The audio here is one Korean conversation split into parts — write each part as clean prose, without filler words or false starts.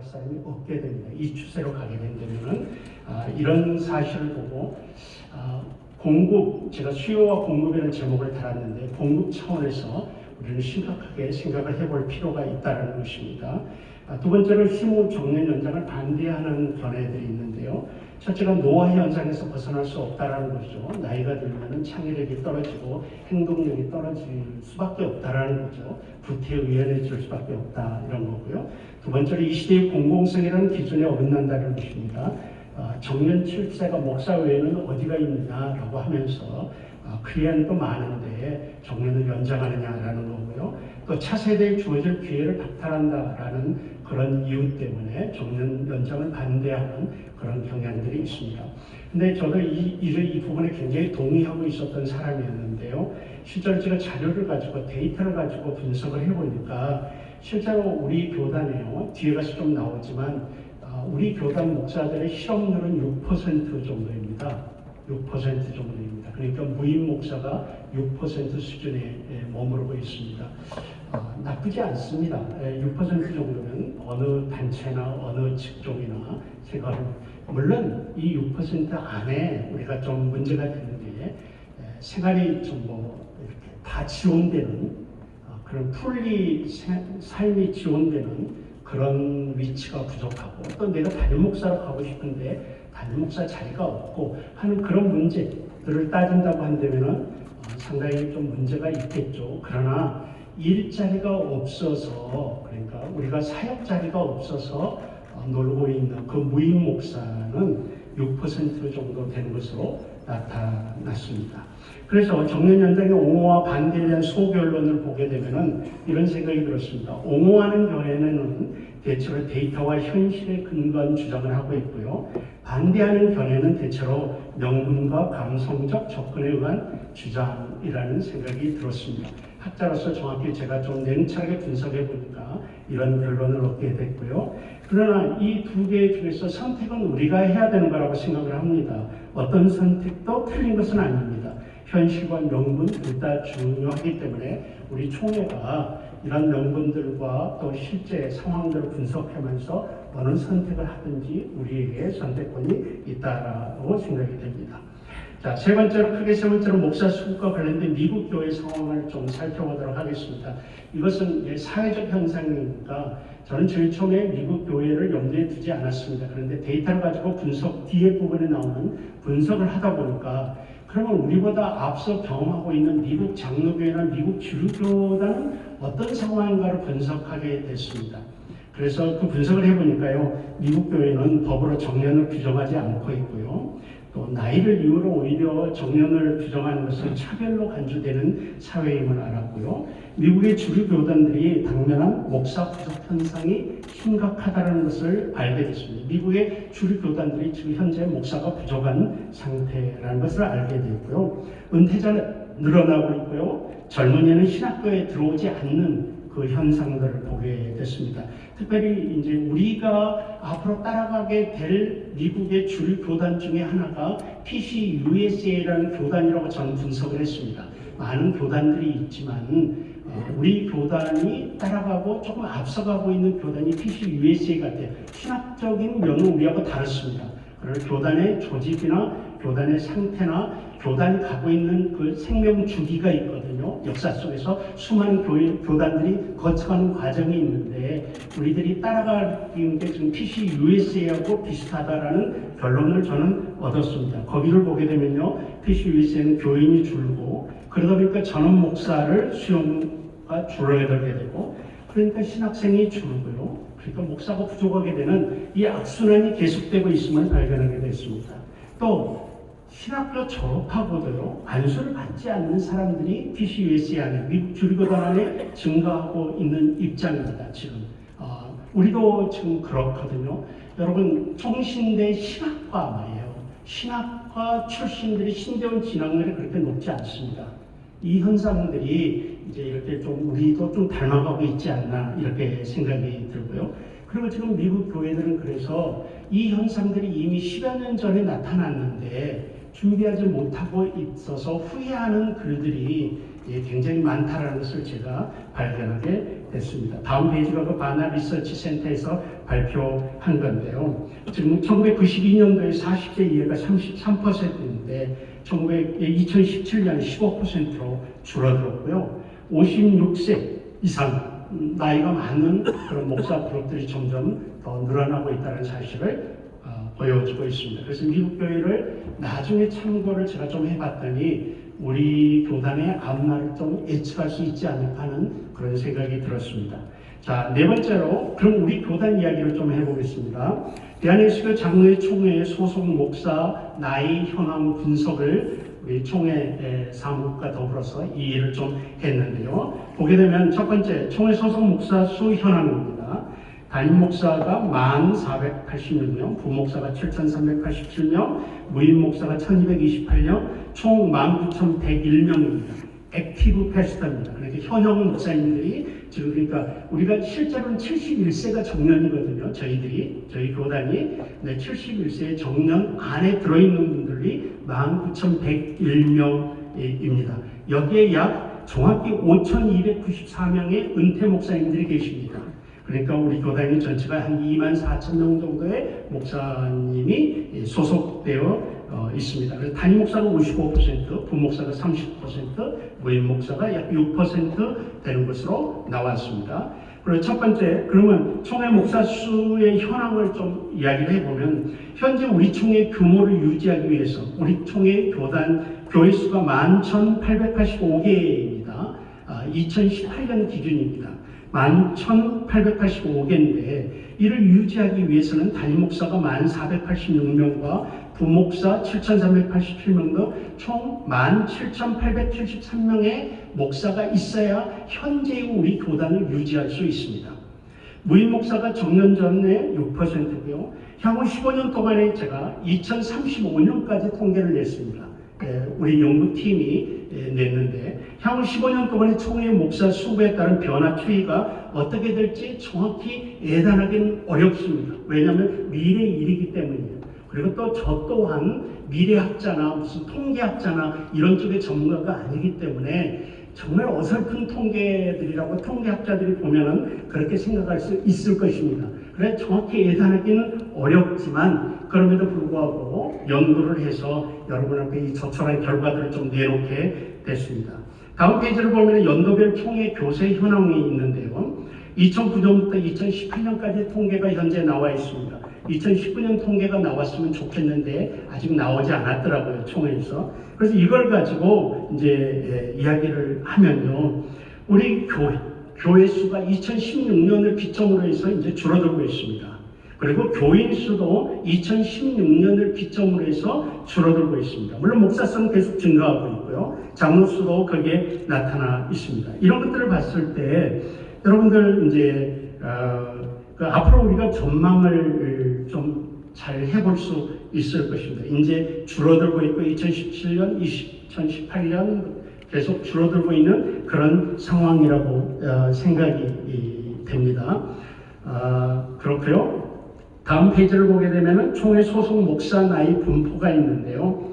나갈 사람이 없게 됩니다. 이 추세로 가게 된다면은 이런 사실을 보고 공급, 제가 수요와 공급이라는 제목을 달았는데 공급 차원에서 우리는 심각하게 생각을 해볼 필요가 있다는 것입니다. 두 번째로 휴무 정년 연장을 반대하는 견해들이 있는데요. 첫째가 노화 현상에서 벗어날 수 없다라는 것이죠. 나이가 들면 창의력이 떨어지고 행동력이 떨어질 수밖에 없다라는 거죠. 구태에 의연해질 수밖에 없다 이런 거고요. 두 번째로 이 시대의 공공성이라는 기준에 어긋난다는 것입니다. 정년 7세가 목사 외에는 어디가 있느냐라고 하면서 크리스천도 많은데 정년을 연장하느냐라는 거고요. 또 차세대에 주어질 기회를 박탈한다라는 그런 이유 때문에 정년 연장을 반대하는 그런 경향들이 있습니다. 근데 저도 이 부분에 굉장히 동의하고 있었던 사람이었는데요. 실제로 제가 자료를 가지고 데이터를 가지고 분석을 해보니까 실제로 우리 교단에요. 뒤에 가서 좀 나오지만 우리 교단 목사들의 실업률은 6% 정도입니다. 6% 정도입니다. 그러니까 무임 목사가 6% 수준에 머무르고 있습니다. 나쁘지 않습니다. 6% 정도면 어느 단체나 어느 직종이나 제가 물론 이 6% 안에 우리가 좀 문제가 되는데 생활이 좀 이렇게 다 지원되는 그런 풀리 삶이 지원되는 그런 위치가 부족하고 또 내가 담임 목사로 가고 싶은데 담임 목사 자리가 없고 하는 그런 문제들을 따진다고 한다면은 상당히 좀 문제가 있겠죠. 그러나 일자리가 없어서 그러니까 우리가 사역 자리가 없어서 놀고 있는 그 무임 목사는 6% 정도 되는 것으로 나타났습니다. 그래서 정년 연장의 옹호와 반대에 대한 소결론을 보게 되면은 이런 생각이 들었습니다. 옹호하는 견해는 대체로 데이터와 현실에 근거한 주장을 하고 있고요. 반대하는 견해는 대체로 명분과 감성적 접근에 의한 주장이라는 생각이 들었습니다. 학자로서 정확히 제가 좀 냉철하게 분석해 보니까 이런 결론을 얻게 됐고요. 그러나 이 두 개 중에서 선택은 우리가 해야 되는 거라고 생각을 합니다. 어떤 선택도 틀린 것은 아닙니다. 현실과 명분 둘 다 중요하기 때문에 우리 총회가 이런 명분들과 또 실제 상황들을 분석하면서 어느 선택을 하든지 우리에게 선택권이 있다고 생각이 됩니다. 자, 세 번째로 크게 세 번째로 목사 수급과 관련된 미국 교회 상황을 좀 살펴보도록 하겠습니다. 이것은 사회적 현상이니까 저는 제일 처음에 미국 교회를 염두에 두지 않았습니다. 그런데 데이터를 가지고 분석 뒤에 부분에 나오는 분석을 하다 보니까 그러면 우리보다 앞서 경험하고 있는 미국 장로교회나 미국 주류교단은 어떤 상황인가를 분석하게 됐습니다. 그래서 그 분석을 해보니까요, 미국 교회는 법으로 정년을 규정하지 않고 있고요. 또 나이를 이유로 오히려 정년을 규정하는 것은 차별로 간주되는 사회임을 알았고요. 미국의 주류 교단들이 당면한 목사 부족 현상이 심각하다는 것을 알게 됐습니다. 미국의 주류 교단들이 지금 현재 목사가 부족한 상태라는 것을 알게 됐고요. 은퇴자는 늘어나고 있고요. 젊은이는 신학교에 들어오지 않는 그 현상들을 보게 됐습니다. 특별히 이제 우리가 앞으로 따라가게 될 미국의 주류 교단 중에 하나가 PCUSA라는 교단이라고 저는 분석을 했습니다. 많은 교단들이 있지만 우리 교단이 따라가고 조금 앞서가고 있는 교단이 PCUSA 같아요. 신학적인 면은 우리하고 다릅니다. 그러나 교단의 조직이나 교단의 상태나 교단이 가고 있는 그 생명 주기가 있거든요. 역사 속에서 수많은 교단들이 거쳐가는 과정이 있는데 우리들이 따라가는 게 지금 PCUSA하고 비슷하다라는 결론을 저는 얻었습니다. 거기를 보게 되면요, PCUSA는 교인이 줄고 그러다 보니까 전원 목사를 수용가 줄어들게 되고 그러니까 신학생이 줄고요. 그러니까 목사가 부족하게 되는 이 악순환이 계속되고 있음을 발견하게 됐습니다. 또 신학교 졸업하고도요, 안수를 받지 않는 사람들이 PCUSA 안에 미국 주류교단 안에 증가하고 있는 입장입니다. 지금 우리도 지금 그렇거든요. 여러분, 총신대 신학과 말이에요. 신학과 출신들이 신대원 진학률이 그렇게 높지 않습니다. 이 현상들이 이제 이렇게 좀 우리도 좀 닮아가고 있지 않나 이렇게 생각이 들고요. 그리고 지금 미국 교회들은 그래서 이 현상들이 이미 10여 년 전에 나타났는데 준비하지 못하고 있어서 후회하는 글들이 굉장히 많다라는 것을 제가 발견하게 됐습니다. 다음 페이지가 그 바나 리서치 센터에서 발표한 건데요. 지금 1992년도에 40세 이하가 33%인데 2017년에 15%로 줄어들었고요. 56세 이상 나이가 많은 그런 목사 그룹들이 점점 더 늘어나고 있다는 사실을 보여주고 있습니다. 그래서 미국 교회를 나중에 참고를 제가 좀 해봤더니 우리 교단의 앞날을 좀 예측할 수 있지 않을까 하는 그런 생각이 들었습니다. 자, 네 번째로 그럼 우리 교단 이야기를 좀 해보겠습니다. 대한예수교 장로회 총회의 소속 목사 나이 현황 분석을 우리 총회 사무국과 더불어서 이 일을 좀 했는데요. 보게 되면 첫 번째 총회 소속 목사 수 현황입니다. 담임 목사가 1486명, 부목사가 7387명, 무임 목사가 1228명, 총 19101명입니다. 액티브 패스터입니다. 그러니까 현역 목사님들이 지금 그러니까 우리가 실제로는 71세가 정년이거든요. 저희 교단이 71세 정년 안에 들어있는 분들이 19101명입니다. 여기에 약 정확히 5294명의 은퇴 목사님들이 계십니다. 그러니까 우리 교단이 전체가 한 24,000명 정도의 목사님이 소속되어 있습니다. 그래서 담임 목사가 55%, 부목사가 30%, 무임 목사가 약 6% 되는 것으로 나왔습니다. 그리고 첫 번째, 그러면 총회 목사 수의 현황을 좀 이야기를 해보면 현재 우리 총회 규모를 유지하기 위해서 우리 총회 교회 수가 11,885개입니다. 2018년 기준입니다. 11,885개인데 이를 유지하기 위해서는 담임 목사가 1,486명과 부목사 7,387명도 총 17,873명의 목사가 있어야 현재의 우리 교단을 유지할 수 있습니다. 무임 목사가 정년 전에 6%고요. 향후 15년 동안에 제가 2035년까지 통계를 냈습니다. 우리 연구팀이 냈는데 향후 15년 동안의 총회 목사 수에 따른 변화 추이가 어떻게 될지 정확히 예단하기는 어렵습니다. 왜냐하면 미래의 일이기 때문이에요. 그리고 또 저 또한 미래학자나 무슨 통계학자나 이런 쪽의 전문가가 아니기 때문에 정말 어설픈 통계들이라고 통계학자들이 보면은 그렇게 생각할 수 있을 것입니다. 그래 정확히 예단하기는 어렵지만 그럼에도 불구하고 연구를 해서 여러분 앞에 이 저철한 결과들을 좀 내놓게 됐습니다. 다음 페이지를 보면 연도별 총회 교세 현황이 있는데요. 2009년부터 2018년까지 통계가 현재 나와 있습니다. 2019년 통계가 나왔으면 좋겠는데 아직 나오지 않았더라고요, 총회에서. 그래서 이걸 가지고 이제 이야기를 하면요. 우리 교회 수가 2016년을 기점으로 해서 이제 줄어들고 있습니다. 그리고 교인 수도 2016년을 기점으로 해서 줄어들고 있습니다. 물론 목사수는 계속 증가하고 있고요. 장로 수도 거기에 나타나 있습니다. 이런 것들을 봤을 때 여러분들 이제 앞으로 우리가 전망을 좀 잘 해볼 수 있을 것입니다. 이제 줄어들고 있고 2017년, 2018년 계속 줄어들고 있는 그런 상황이라고 생각이 됩니다. 그렇고요. 다음 페이지를 보게 되면 총회 소속 목사 나이 분포가 있는데요.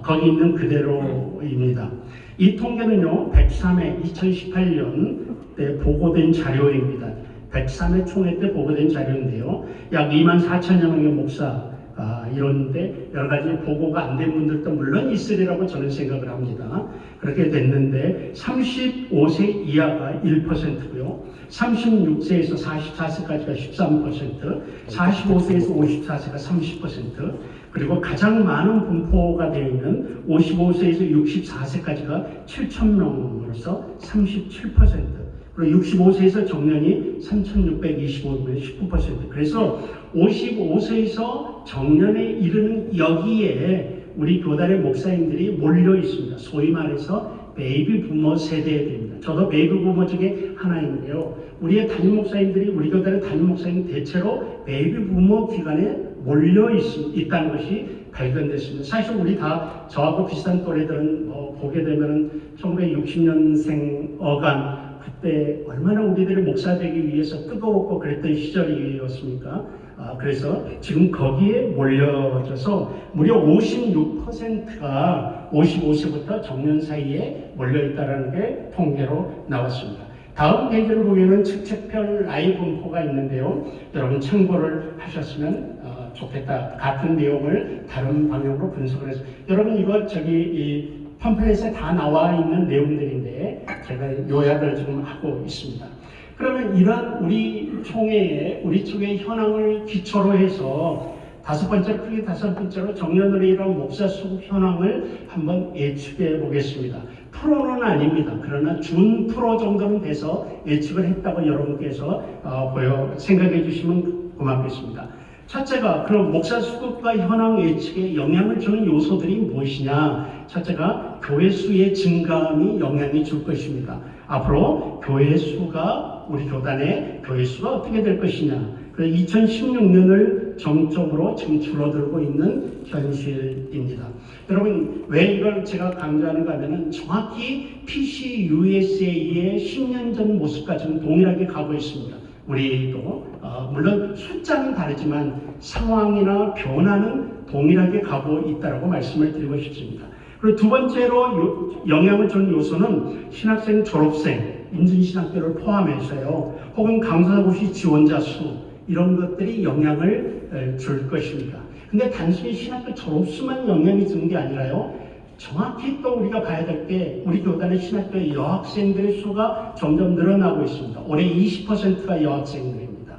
거기 있는 그대로입니다. 이 통계는요, 103회 2018년 때 보고된 자료입니다. 103회 총회 때 보고된 자료인데요. 약 24,000여 명의 목사 이런데 여러 가지 보고가 안 된 분들도 물론 있으리라고 저는 생각을 합니다. 그렇게 됐는데 35세 이하가 1%고요. 36세에서 44세까지가 13%, 45세에서 54세가 30%, 그리고 가장 많은 분포가 되어 있는 55세에서 64세까지가 7,000명으로서 37%, 그리고 65세에서 정년이 3,625명 19%. 그래서 55세에서 정년에 이르는 여기에 우리 교단의 목사님들이 몰려 있습니다. 소위 말해서 베이비 부모 세대입니다. 저도 베이비 부모 중에 하나인데요. 우리의 담임 목사님들이 우리 교단의 담임 목사님 대체로 베이비 부모 기간에 몰려 있다는 것이 발견됐습니다. 사실 우리 다 저하고 비슷한 또래들은 보게 되면은 1960년생 어간 그때 얼마나 우리들이 목사 되기 위해서 뜨거웠고 그랬던 시절이었습니까? 그래서 지금 거기에 몰려져서 무려 56%가 55세부터 정년 사이에 몰려있다는 게 통계로 나왔습니다. 다음 페이지를 보면은 측책별 라인 분포가 있는데요. 여러분 참고를 하셨으면 좋겠다. 같은 내용을 다른 방향으로 분석을 해서 여러분 이거 이 팜플렛에 다 나와 있는 내용들인데 제가 요약을 지금 하고 있습니다. 그러면 이런 우리 쪽의 현황을 기초로 해서 크게 다섯 번째로 정년으로 이런 목사 수급 현황을 한번 예측해 보겠습니다. 프로는 아닙니다. 그러나 준 프로 정도는 돼서 예측을 했다고 여러분께서 생각해 주시면 고맙겠습니다. 첫째가 그럼 목사 수급과 현황 예측에 영향을 주는 요소들이 무엇이냐? 첫째가 교회 수의 증가함이 영향이 줄 것입니다. 앞으로 교회 수가 우리 교단의 교회 수가 어떻게 될 것이냐? 2016년을 정점으로 지금 줄어들고 있는 현실입니다. 여러분 왜 이걸 제가 강조하는가 하면 정확히 PCUSA의 10년 전 모습과 지금 동일하게 가고 있습니다. 우리도 물론 숫자는 다르지만 상황이나 변화는 동일하게 가고 있다고 말씀을 드리고 싶습니다. 그리고 두 번째로 영향을 주는 요소는 신학생, 졸업생, 인증신학교를 포함해서요. 혹은 강사고시 지원자 수 이런 것들이 영향을 줄 것입니다. 근데 단순히 신학교 졸업수만 영향이 주는 게 아니라요. 정확히 또 우리가 봐야 될 게 우리 교단의 신학교의 여학생들의 수가 점점 늘어나고 있습니다. 올해 20%가 여학생들입니다.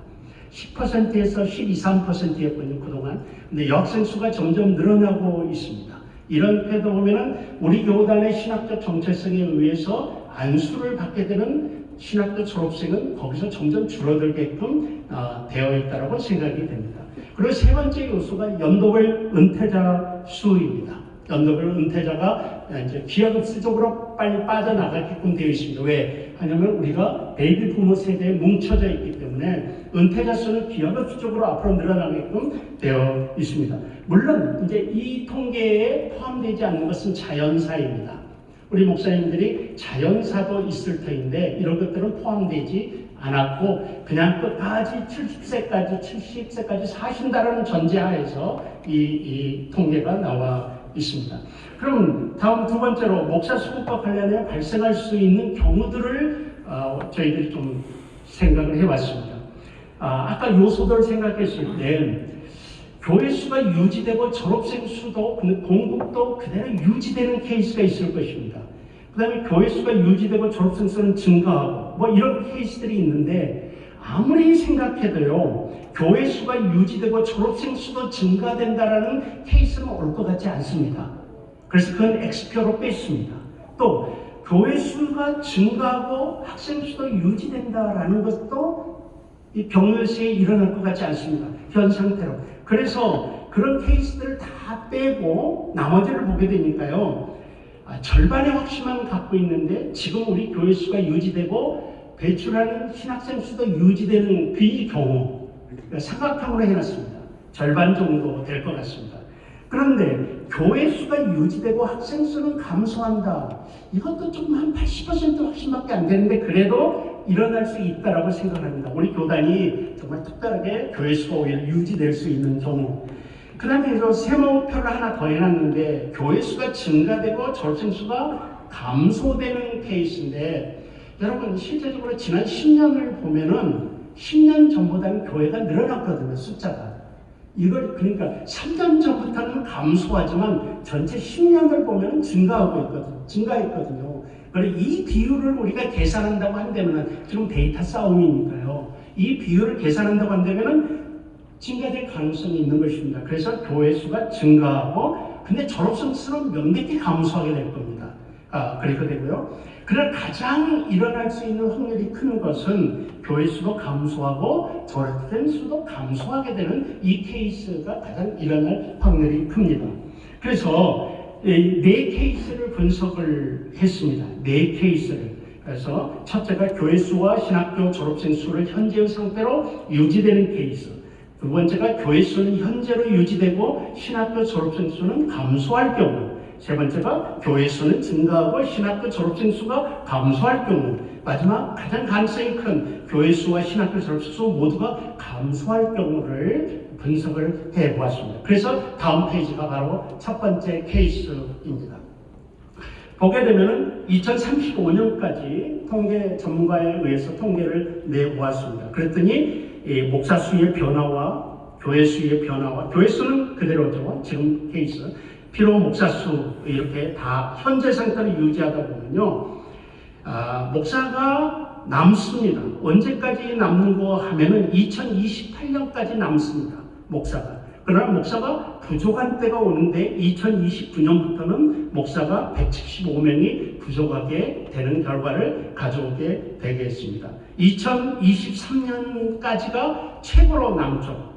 10%에서 12, 13%였거든요, 그동안. 근데 여학생 수가 점점 늘어나고 있습니다. 이런 패도 보면은 우리 교단의 신학교 정체성에 의해서 안수를 받게 되는 신학교 졸업생은 거기서 점점 줄어들게끔 되어 있다고 생각이 됩니다. 그리고 세 번째 요소가 연도별 은퇴자 수입니다. 연도별 은퇴자가 이제 기하급수적으로 빨리 빠져나가게끔 되어 있습니다. 왜? 하냐면 우리가 베이비 부모 세대에 뭉쳐져 있기 때문에 은퇴자 수는 기하급수적으로 앞으로 늘어나게끔 되어 있습니다. 물론 이제 이 통계에 포함되지 않는 것은 자연사입니다. 우리 목사님들이 자연사도 있을 터인데 이런 것들은 포함되지 않았고 그냥 끝까지 70세까지 사신다라는 전제하에서 이 통계가 나와 있습니다. 그럼 다음 두 번째로 목사 수급과 관련해 발생할 수 있는 경우들을 저희들이 좀 생각을 해봤습니다. 아까 요소들 생각했을 때 교회 수가 유지되고 졸업생 수도 공급도 그대로 유지되는 케이스가 있을 것입니다. 그 다음에 교회 수가 유지되고 졸업생 수는 증가하고 뭐 이런 케이스들이 있는데 아무리 생각해도요 교회 수가 유지되고 졸업생 수도 증가된다라는 케이스는 올 것 같지 않습니다. 그래서 그건 X표로 뺐습니다. 또 교회 수가 증가하고 학생 수도 유지된다라는 것도 이 병렬시에 일어날 것 같지 않습니다. 현 상태로. 그래서 그런 케이스들을 다 빼고 나머지를 보게 되니까요. 절반의 확신만 갖고 있는데 지금 우리 교회 수가 유지되고 배출하는 신학생 수도 유지되는 그 경우 삼각형으로 해놨습니다. 절반 정도 될 것 같습니다. 그런데 교회 수가 유지되고 학생 수는 감소한다. 이것도 조금 한 80% 확신밖에 안 되는데 그래도 일어날 수 있다라고 생각합니다. 우리 교단이 정말 특별하게 교회 수가 오히려 유지될 수 있는 경우. 그 다음에 세모표를 하나 더 해놨는데 교회 수가 증가되고 졸업생 수가 감소되는 케이스인데 여러분 실제적으로 지난 10년을 보면은 10년 전보다는 교회가 늘어났거든요. 숫자가. 이걸 그러니까 3년 전부터는 감소하지만 전체 10년을 보면 증가했거든요. 그래서 이 비율을 우리가 계산한다고 한다면 지금 데이터 싸움이니까요. 이 비율을 계산한다고 한다면 증가될 가능성이 있는 것입니다. 그래서 교회 수가 증가하고 근데 졸업생 수는 명백히 감소하게 될 겁니다. 그렇게 되고요. 그러나 가장 일어날 수 있는 확률이 큰 것은 교회 수도 감소하고 졸업생 수도 감소하게 되는 이 케이스가 가장 일어날 확률이 큽니다. 그래서 네 케이스를 분석을 했습니다. 네 케이스를. 그래서 첫째가 교회 수와 신학교 졸업생 수를 현재의 상태로 유지되는 케이스. 두 번째가 교회 수는 현재로 유지되고 신학교 졸업생 수는 감소할 경우. 세 번째가 교회 수는 증가하고 신학교 졸업생 수가 감소할 경우. 마지막 가장 가능성이 큰 교회 수와 신학교 졸업생 수 모두가 감소할 경우를 분석을 해보았습니다. 그래서 다음 페이지가 바로 첫 번째 케이스입니다. 보게 되면 2035년까지 통계 전문가에 의해서 통계를 내보았습니다. 그랬더니 목사 수의 변화와 교회 수의 변화와 교회 수는 그대로죠. 지금 케이스 필요 목사 수 이렇게 다 현재 상태를 유지하다 보면요, 목사가 남습니다. 언제까지 남는 거 하면은 2028년까지 남습니다. 목사가. 그러나 목사가 부족한 때가 오는데 2029년부터는 목사가 175명이 부족하게 되는 결과를 가져오게 되겠습니다. 2023년까지가 최고로 남죠.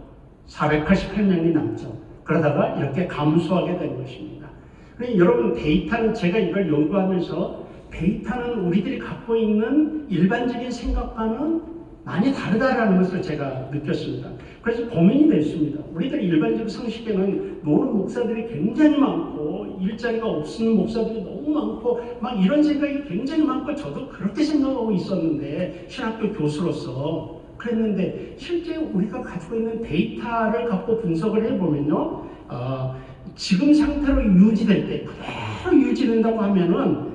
488명이 남죠. 그러다가 이렇게 감소하게 된 것입니다. 그러니까 여러분, 데이터는 제가 이걸 연구하면서 데이터는 우리들이 갖고 있는 일반적인 생각과는 많이 다르다라는 것을 제가 느꼈습니다. 그래서 고민이 됐습니다. 우리들이 일반적 상식에는 노는 목사들이 굉장히 많고 일자리가 없는 목사들이 너무 많고 막 이런 생각이 굉장히 많고 저도 그렇게 생각하고 있었는데 신학교 교수로서 그랬는데 실제 우리가 가지고 있는 데이터를 갖고 분석을 해보면요, 지금 상태로 유지될 때 그대로 유지된다고 하면은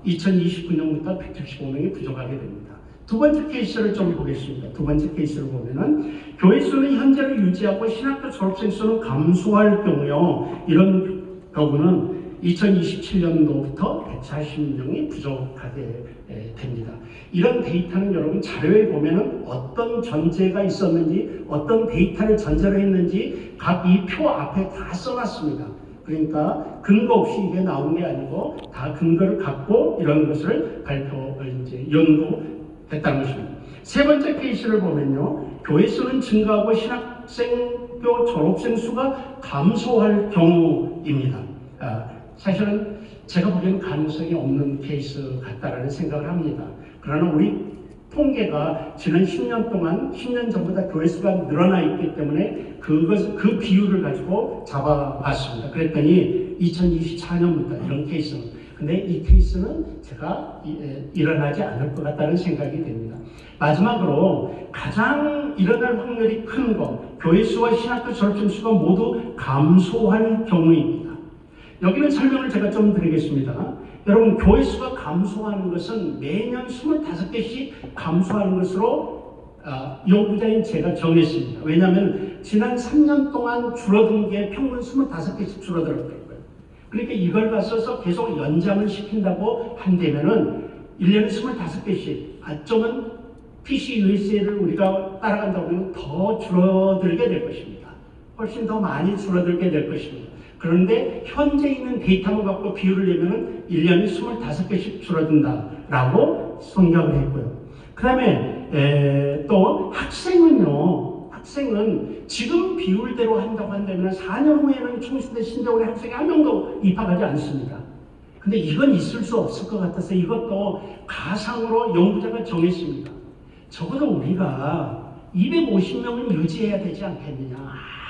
2029년부터 175명이 부족하게 됩니다. 두 번째 케이스를 좀 보겠습니다. 두 번째 케이스를 보면은 교회 수는 현재로 유지하고 신학교 졸업생 수는 감소할 경우요, 이런 경우는 2027년도부터 140명이 부족하게 됩니다. 이런 데이터는 여러분 자료에 보면은 어떤 전제가 있었는지, 어떤 데이터를 전제로 했는지 각 이 표 앞에 다 써놨습니다. 그러니까 근거 없이 이게 나온 게 아니고 다 근거를 갖고 이런 것을 연구했다는 것입니다. 세 번째 케이스를 보면요, 교회 수는 증가하고 신학생교 졸업생 수가 감소할 경우입니다. 사실은 제가 보기에는 가능성이 없는 케이스 같다라는 생각을 합니다. 그러나 우리 통계가 지난 10년 동안 10년 전보다 교회 수가 늘어나 있기 때문에 그 비율을 가지고 잡아봤습니다. 그랬더니 2024년부터 이런 케이스는, 근데 이 케이스는 제가 일어나지 않을 것 같다는 생각이 됩니다. 마지막으로 가장 일어날 확률이 큰 거, 교회 수와 신학교 졸업생 수가 모두 감소할 경우입니다. 여기는 설명을 제가 좀 드리겠습니다. 여러분, 교회 수가 감소하는 것은 매년 25개씩 감소하는 것으로 연구자인 제가 정했습니다. 왜냐하면 지난 3년 동안 줄어든 게 평균 25개씩 줄어들었거든요. 그러니까 이걸 봤어서 계속 연장을 시킨다고 한다면은 1년에 25개씩, 좀은 PC USA를 우리가 따라간다고 하면 더 줄어들게 될 것입니다. 훨씬 더 많이 줄어들게 될 것입니다. 그런데 현재 있는 데이터만 갖고 비율을 내면은 1년에 25개씩 줄어든다라고 생각을 했고요. 그 다음에 또 학생은 지금 비율대로 한다고 한다면 4년 후에는 총신대 신대원의 학생이 한 명도 입학하지 않습니다. 근데 이건 있을 수 없을 것 같아서 이것도 가상으로 연구자가 정했습니다. 적어도 우리가 250명은 유지해야 되지 않겠느냐,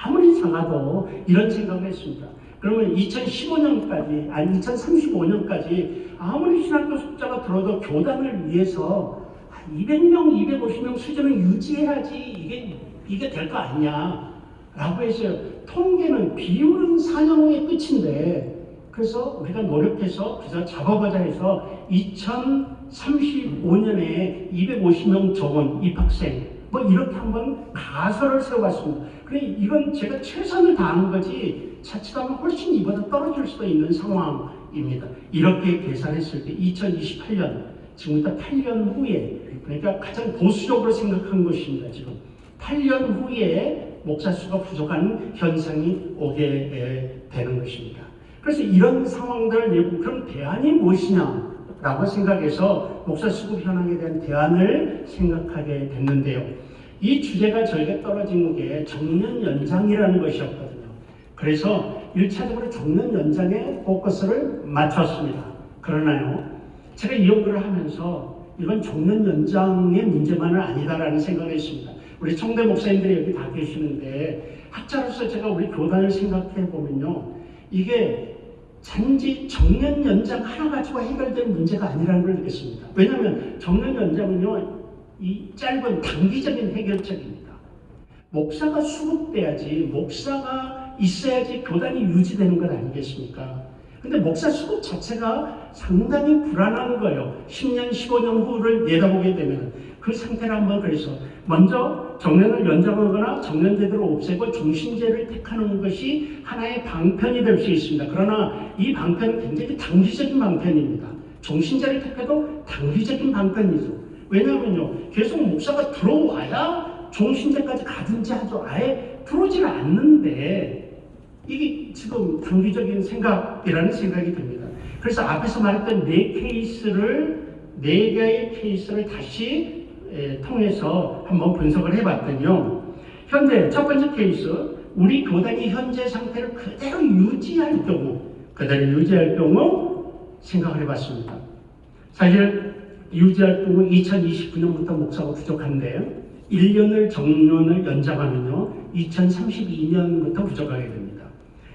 아무리 작아도 이런 생각을 했습니다. 그러면 2035년까지 아무리 신학교 숫자가 들어도 교단을 위해서 200명, 250명 수준을 유지해야지 이게 될 거 아니냐 라고 했어요. 통계는 비율은 4년 후에 끝인데, 그래서 우리가 노력해서 그래서 잡아보자 해서 2035년에 250명 적은 입학생 이렇게 한번 가설을 세워봤습니다. 그래, 이건 제가 최선을 다한 거지 자칫하면 훨씬 이보다 떨어질 수도 있는 상황입니다. 이렇게 계산했을 때 2028년, 지금부터 8년 후에, 그러니까 가장 보수적으로 생각한 것입니다. 지금 8년 후에 목사 수가 부족한 현상이 오게 되는 것입니다. 그래서 이런 상황들을 내고 그럼 대안이 무엇이냐라고 생각해서 목사 수급 현황에 대한 대안을 생각하게 됐는데요. 이 주제가 저희가 떨어진 게 정년 연장이라는 것이었거든요. 그래서 1차적으로 정년 연장에 포커스를 맞췄습니다. 그러나요, 제가 이 연구를 하면서 이건 정년 연장의 문제만은 아니다라는 생각을 했습니다. 우리 청대 목사님들이 여기 다 계시는데 학자로서 제가 우리 교단을 생각해 보면요, 이게 단지 정년 연장 하나 가지고 해결될 문제가 아니라는 걸 느꼈습니다. 왜냐하면 정년 연장은요, 이 짧은 단기적인 해결책입니다. 목사가 수급돼야지, 목사가 있어야지 교단이 유지되는 것 아니겠습니까? 근데 목사 수급 자체가 상당히 불안한 거예요. 10년, 15년 후를 내다보게 되면 그 상태를 한번 그래서 먼저 정년을 연장하거나 정년 제도를 없애고 종신제를 택하는 것이 하나의 방편이 될 수 있습니다. 그러나 이 방편은 굉장히 단기적인 방편입니다. 종신제를 택해도 단기적인 방편이죠. 왜냐하면요, 계속 목사가 들어와야 종신제까지 가든지 하죠. 아예 들어오지는 않는데 이게 지금 단기적인 생각이라는 생각이 듭니다. 그래서 앞에서 말했던 네 개의 케이스를 다시 통해서 한번 분석을 해봤더니요. 현재 첫 번째 케이스, 우리 교단이 현재 상태를 그대로 유지할 경우 생각을 해봤습니다. 사실 유지할 경우 2029년부터 목사가 부족한데 1년을 정년을 연장하면요 2032년부터 부족하게 됩니다.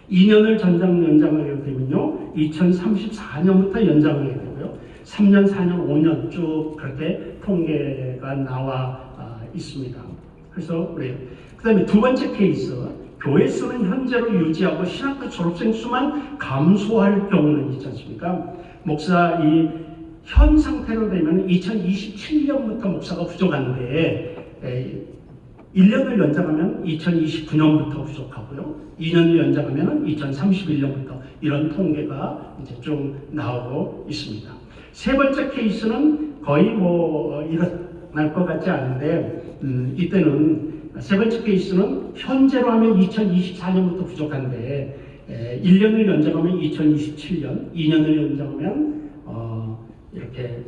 2년을 연장하게 되면요 2034년부터 연장하게 되고요 3년, 4년, 5년 쭉 그렇게 통계가 나와 있습니다. 그래서 그래요. 그 다음에 두 번째 케이스, 교회 수는 현재로 유지하고 신학교 졸업생 수만 감소할 경우는 있지 않습니까? 목사 현 상태로 되면 2027년부터 목사가 부족한데 1년을 연장하면 2029년부터 부족하고요. 2년을 연장하면 2031년부터 이런 통계가 이제 좀 나오고 있습니다. 세 번째 케이스는 거의 일어날 것 같지 않은데 이때는 세 번째 케이스는 현재로 하면 2024년부터 부족한데 1년을 연장하면 2027년, 2년을 연장하면 이렇게